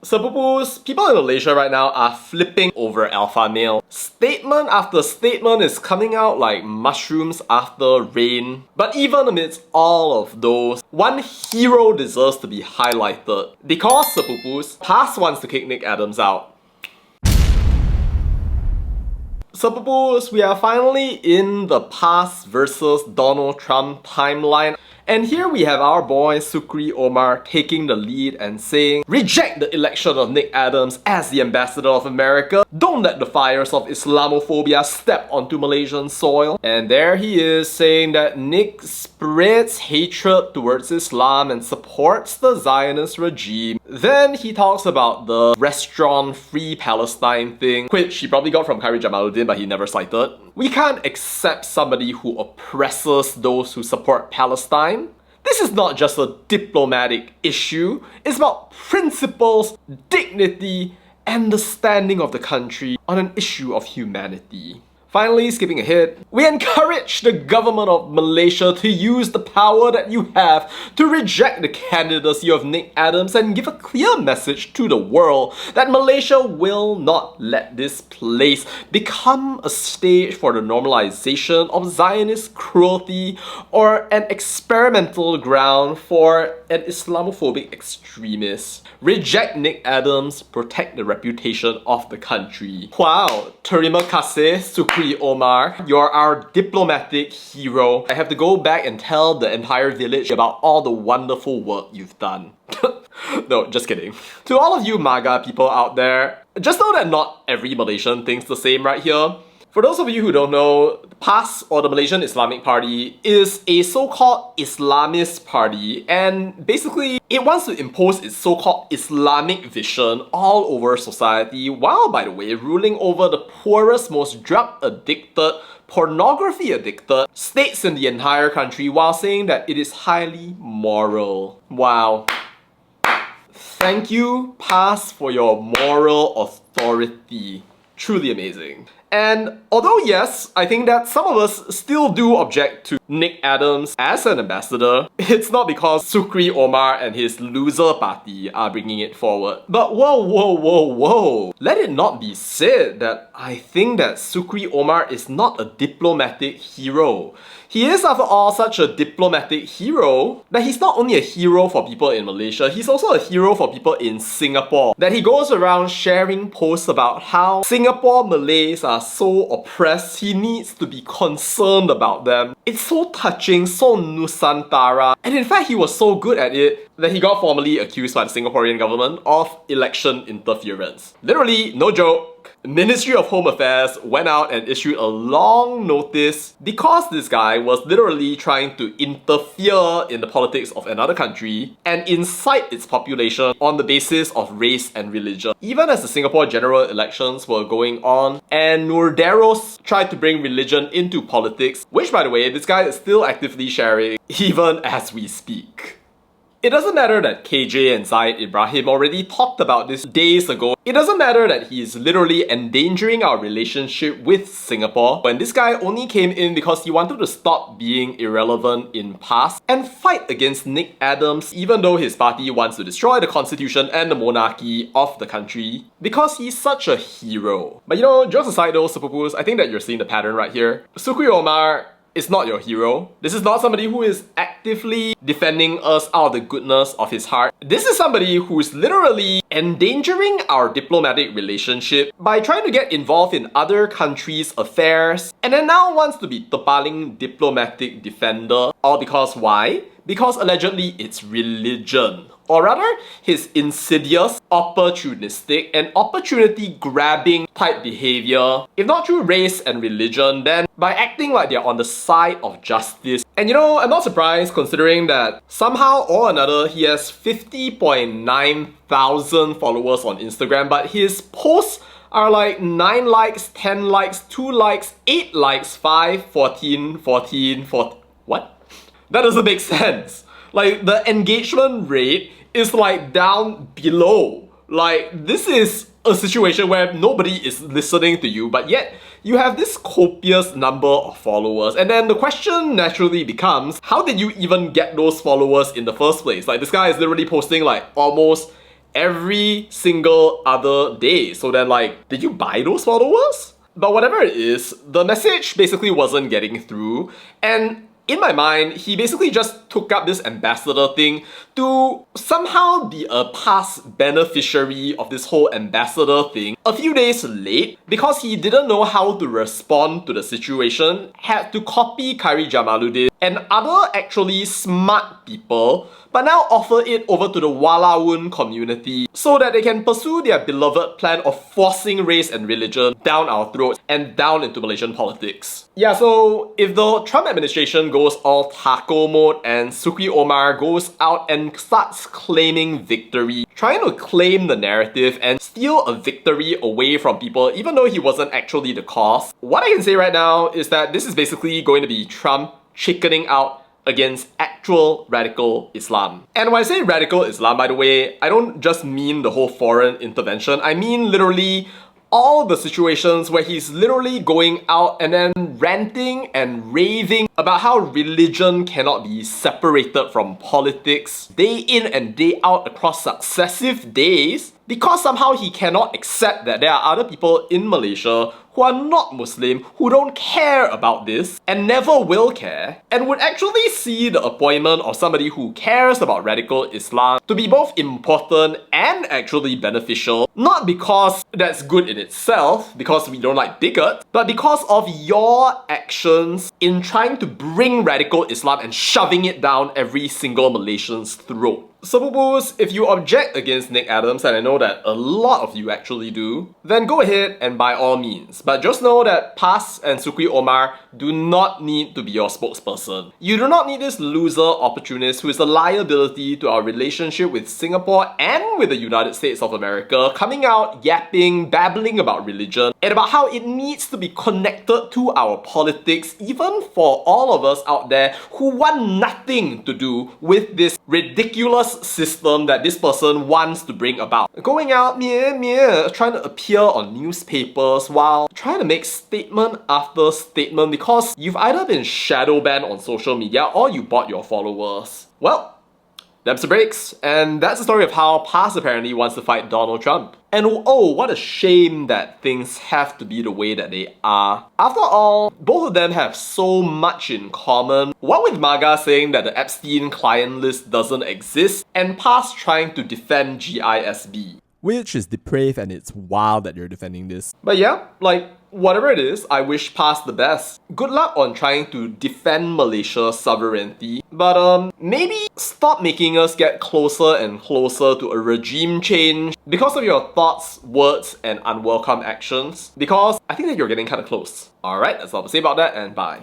Sepupus, people in Malaysia right now are flipping over alpha male. Statement after statement is coming out like mushrooms after rain. But even amidst all of those, one hero deserves to be highlighted. Because Sepupus, PAS wants to kick Nick Adams out. Sepupus, we are finally in the PAS versus Donald Trump timeline. And here we have our boy Sukri Omar taking the lead and saying, reject the election of Nick Adams as the ambassador of America. Don't let the fires of Islamophobia step onto Malaysian soil. And there he is saying that Nick spreads hatred towards Islam and supports the Zionist regime. Then he talks about the restaurant Free Palestine thing, which he probably got from Khairi Jamaluddin but he never cited. We can't accept somebody who oppresses those who support Palestine. This is not just a diplomatic issue, it's about principles, dignity, and the standing of the country on an issue of humanity. Finally, skipping ahead, we encourage the government of Malaysia to use the power that you have to reject the candidacy of Nick Adams and give a clear message to the world that Malaysia will not let this place become a stage for the normalization of Zionist cruelty or an experimental ground for an Islamophobic extremist. Reject Nick Adams, protect the reputation of the country. Wow, terima kasih, Sukri Omar, you're our diplomatic hero. I have to go back and tell the entire village about all the wonderful work you've done. No, just kidding. To all of you MAGA people out there, just know that not every Malaysian thinks the same right here. For those of you who don't know, PAS, or the Malaysian Islamic Party, is a so-called Islamist party, and basically it wants to impose its so-called Islamic vision all over society, while, by the way, ruling over the poorest, most drug-addicted, pornography-addicted states in the entire country, while saying that it is highly moral. Wow. Thank you, PAS, for your moral authority. Truly amazing. And although yes, I think that some of us still do object to Nick Adams as an ambassador, it's not because Sukri Omar and his loser party are bringing it forward. But whoa. Let it not be said that I think that Sukri Omar is not a diplomatic hero. He is, after all, such a diplomatic hero that he's not only a hero for people in Malaysia, he's also a hero for people in Singapore. That he goes around sharing posts about how Singapore Malays are so oppressed, he needs to be concerned about them. It's so touching, so Nusantara, and in fact he was so good at it that he got formally accused by the Singaporean government of election interference. Literally, no joke. Ministry of Home Affairs went out and issued a long notice because this guy was literally trying to interfere in the politics of another country and incite its population on the basis of race and religion. Even as the Singapore general elections were going on and Nurderos tried to bring religion into politics, which, by the way, this guy is still actively sharing even as we speak. It doesn't matter that KJ and Zaid Ibrahim already talked about this days ago. It doesn't matter that he is literally endangering our relationship with Singapore. When this guy only came in because he wanted to stop being irrelevant in PAS and fight against Nick Adams, even though his party wants to destroy the constitution and the monarchy of the country, because he's such a hero. But you know, jokes aside though, Sepupus, I think that you're seeing the pattern right here. Sukri Omar is not your hero. This is not somebody who is actively defending us out of the goodness of his heart. This is somebody who's literally endangering our diplomatic relationship by trying to get involved in other countries' affairs and then now wants to be topaling diplomatic defender. All because why? Because allegedly it's religion. Or rather, his insidious, opportunistic, and opportunity-grabbing type behavior, if not through race and religion, then by acting like they're on the side of justice. And you know, I'm not surprised considering that somehow or another he has 50.9 thousand followers on Instagram, but his posts are like 9 likes, 10 likes, 2 likes, 8 likes, 5, 14, 14, 14... What? That doesn't make sense. Like, the engagement rate is like down below. Like, this is a situation where nobody is listening to you, but yet you have this copious number of followers. And then the question naturally becomes, how did you even get those followers in the first place? Like, this guy is literally posting like almost every single other day. So then like, did you buy those followers? But whatever it is, the message basically wasn't getting through, and in my mind, he basically just took up this ambassador thing to somehow be a past beneficiary of this whole ambassador thing a few days late because he didn't know how to respond to the situation, had to copy Khairi Jamaluddin and other actually smart people, but now offer it over to the Walawun community so that they can pursue their beloved plan of forcing race and religion down our throats and down into Malaysian politics. Yeah, so if the Trump administration goes all taco mode and Sukri Omar goes out and starts claiming victory, trying to claim the narrative and steal a victory away from people even though he wasn't actually the cause, what I can say right now is that this is basically going to be Trump chickening out against actual radical Islam. And when I say radical Islam, by the way, I don't just mean the whole foreign intervention, I mean literally all the situations where he's literally going out and then ranting and raving about how religion cannot be separated from politics day in and day out across successive days, because somehow he cannot accept that there are other people in Malaysia who are not Muslim, who don't care about this and never will care, and would actually see the appointment of somebody who cares about radical Islam to be both important and actually beneficial, not because that's good in itself, because we don't like bigots, but because of your actions in trying to bring radical Islam and shoving it down every single Malaysian's throat. Sepupus, if you object against Nick Adams, and I know that a lot of you actually do, then go ahead and by all means. But just know that PAS and Sukri Omar do not need to be your spokesperson. You do not need this loser opportunist who is a liability to our relationship with Singapore and with the United States of America coming out yapping, babbling about religion and about how it needs to be connected to our politics, even for all of us out there who want nothing to do with this ridiculous system that this person wants to bring about. Going out, trying to appear on newspapers while trying to make statement after statement because you've either been shadow banned on social media or you bought your followers. Well, them's the breaks, and that's the story of how PAS apparently wants to fight Donald Trump. And oh, what a shame that things have to be the way that they are. After all, both of them have so much in common. What with MAGA saying that the Epstein client list doesn't exist, and PAS trying to defend GISB. Which is depraved, and it's wild that you're defending this. But yeah, like, whatever it is, I wish PAS the best. Good luck on trying to defend Malaysia's sovereignty. But maybe stop making us get closer and closer to a regime change because of your thoughts, words, and unwelcome actions. Because I think that you're getting kind of close. Alright, that's all to say about that, and bye.